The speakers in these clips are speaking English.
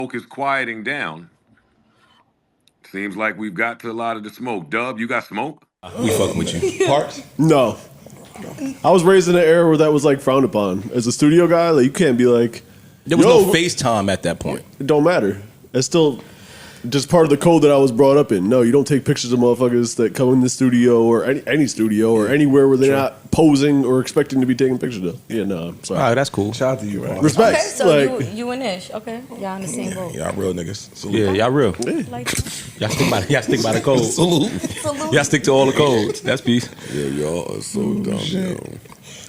smoke is quieting down. Seems like we've got to a lot of the smoke. Dub, you got smoke? We fucking with you. Parks? No. I was raised in an era where that was like frowned upon. As a studio guy, like you can't be like, there was no FaceTime at that point. It don't matter. It's still just part of the code that I was brought up in. No, you don't take pictures of motherfuckers that come in the studio or any studio or anywhere where they're not posing or expecting to be taken pictures of. Yeah, no, I'm sorry. All right, that's cool. Shout out to you, bro. Respect. Okay, so like, you and Ish. Okay, y'all on the same boat. Y'all real niggas. Salute. Yeah, y'all real. Like, Y'all stick by the code. salute. Y'all stick to all the codes. That's peace. Yeah, y'all are so dumb, yo.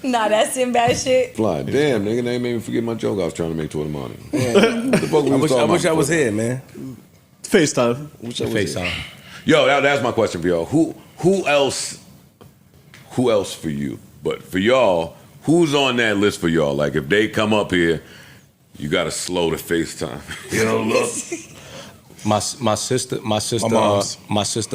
Nah, that's some bad shit. Fly, damn, nigga, they made me forget my joke I was trying to make toward the morning. What the fuck we was I talking wish I about was before? here, man. FaceTime. FaceTime. Yo, that's my question for y'all. Who else for you? But for y'all, who's on that list for y'all? Like if they come up here, you gotta slow the FaceTime. You know, look. My sister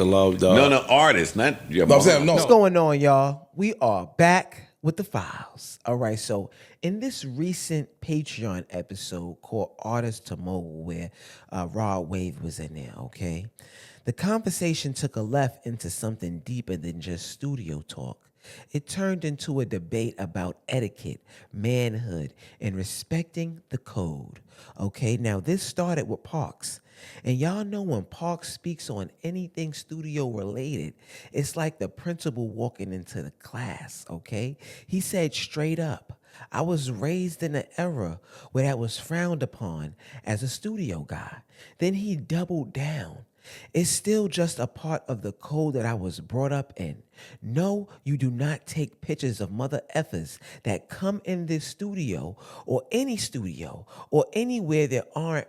loved. No, artists, not your mom. What's going on, y'all? We are back with the files. All right, so in this recent Patreon episode called Artist to Mogul, where Rod Wave was in there, okay, the conversation took a left into something deeper than just studio talk. It turned into a debate about etiquette, manhood, and respecting the code. Okay, now this started with Parks. And y'all know when Parks speaks on anything studio related, it's like the principal walking into the class, okay? He said straight up, I was raised in an era where that was frowned upon as a studio guy. Then he doubled down. It's still just a part of the code that I was brought up in. No, you do not take pictures of mother effers that come in this studio or any studio or anywhere they aren't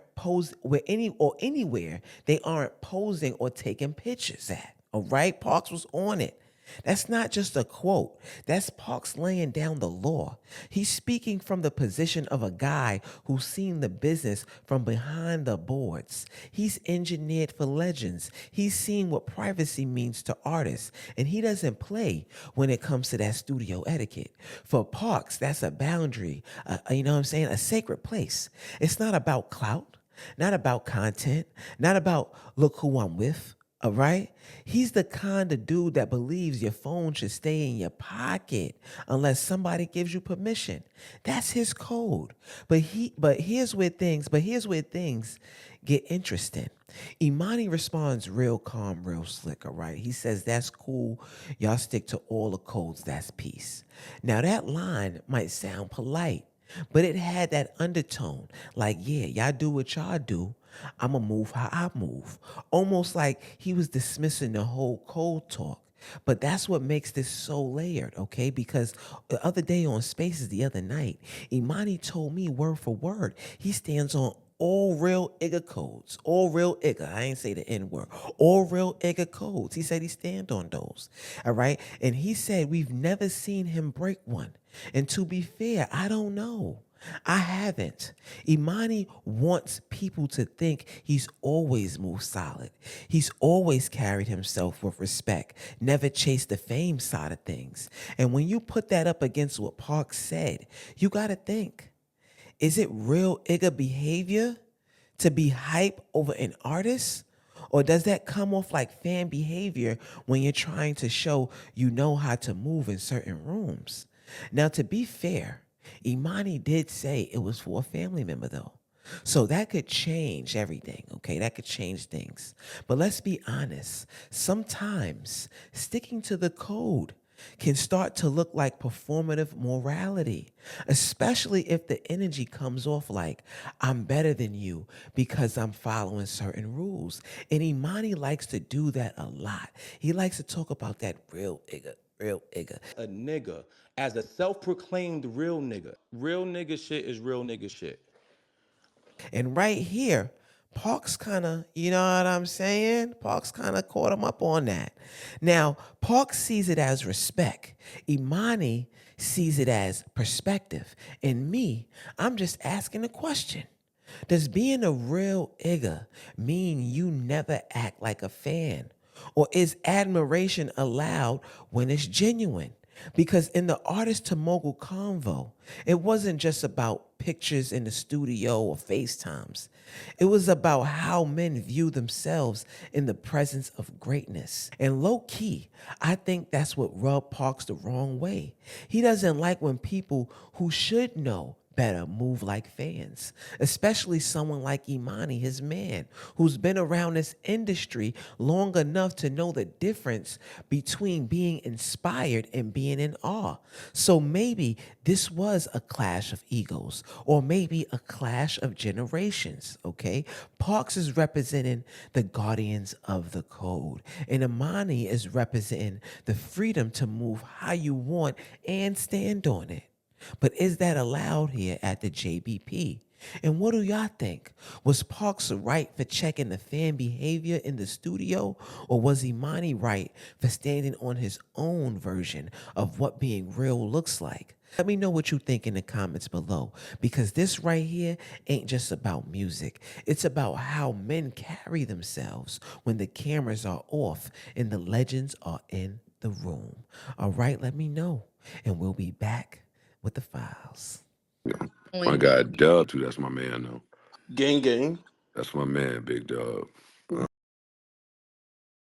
anywhere they aren't posing or taking pictures at. All right, Parks was on it. That's not just a quote. That's Parks laying down the law. He's speaking from the position of a guy who's seen the business from behind the boards. He's engineered for legends. He's seen what privacy means to artists, and he doesn't play when it comes to that studio etiquette. For Parks, that's a boundary, you know what I'm saying, a sacred place. It's not about clout, not about content, not about look who I'm with. All right? He's the kind of dude that believes your phone should stay in your pocket unless somebody gives you permission. That's his code. But here's where things get interesting. Imani responds real calm, real slick, all right? He says, that's cool. Y'all stick to all the codes. That's peace. Now, that line might sound polite, but it had that undertone. Like, yeah, y'all do what y'all do. I'ma move how I move. Almost like he was dismissing the whole code talk. But that's what makes this so layered, okay? Because the other day on Spaces the other night, Imani told me word for word, he stands on all real IGA codes. All real IGA. I ain't say the N-word. All real IGA codes. He said he stand on those, all right? And he said we've never seen him break one. And to be fair, I don't know. I haven't. Imani wants people to think he's always moved solid. He's always carried himself with respect, never chased the fame side of things. And when you put that up against what Parks said, you got to think, is it real IGA behavior to be hype over an artist? Or does that come off like fan behavior when you're trying to show you know how to move in certain rooms? Now, to be fair, Imani did say it was for a family member, though. So that could change everything, okay? That could change things. But let's be honest. Sometimes sticking to the code can start to look like performative morality, especially if the energy comes off like, I'm better than you because I'm following certain rules. And Imani likes to do that a lot. He likes to talk about that real nigga. A nigga as a self-proclaimed real nigga. Real nigga shit is real nigga shit. And right here, Parks kind of, you know what I'm saying? Parks kind of caught him up on that. Now, Parks sees it as respect. Imani sees it as perspective. And me, I'm just asking a question. Does being a real IGA mean you never act like a fan? Or is admiration allowed when it's genuine? Because in the artist to mogul convo, it wasn't just about pictures in the studio or FaceTimes. It was about how men view themselves in the presence of greatness. And low key, I think that's what rubbed Parks the wrong way. He doesn't like when people who should know better move like fans, especially someone like Imani, his man, who's been around this industry long enough to know the difference between being inspired and being in awe. So maybe this was a clash of egos, or maybe a clash of generations, okay? Parks is representing the guardians of the code, and Imani is representing the freedom to move how you want and stand on it. But is that allowed here at the JBP? And what do y'all think? Was Parks right for checking the fan behavior in the studio? Or was Imani right for standing on his own version of what being real looks like? Let me know what you think in the comments below, because this right here ain't just about music. It's about how men carry themselves when the cameras are off and the legends are in the room. All right, let me know, and we'll be back with the files. My guy Dub too. That's my man though. Gang gang. That's my man, Big Dub.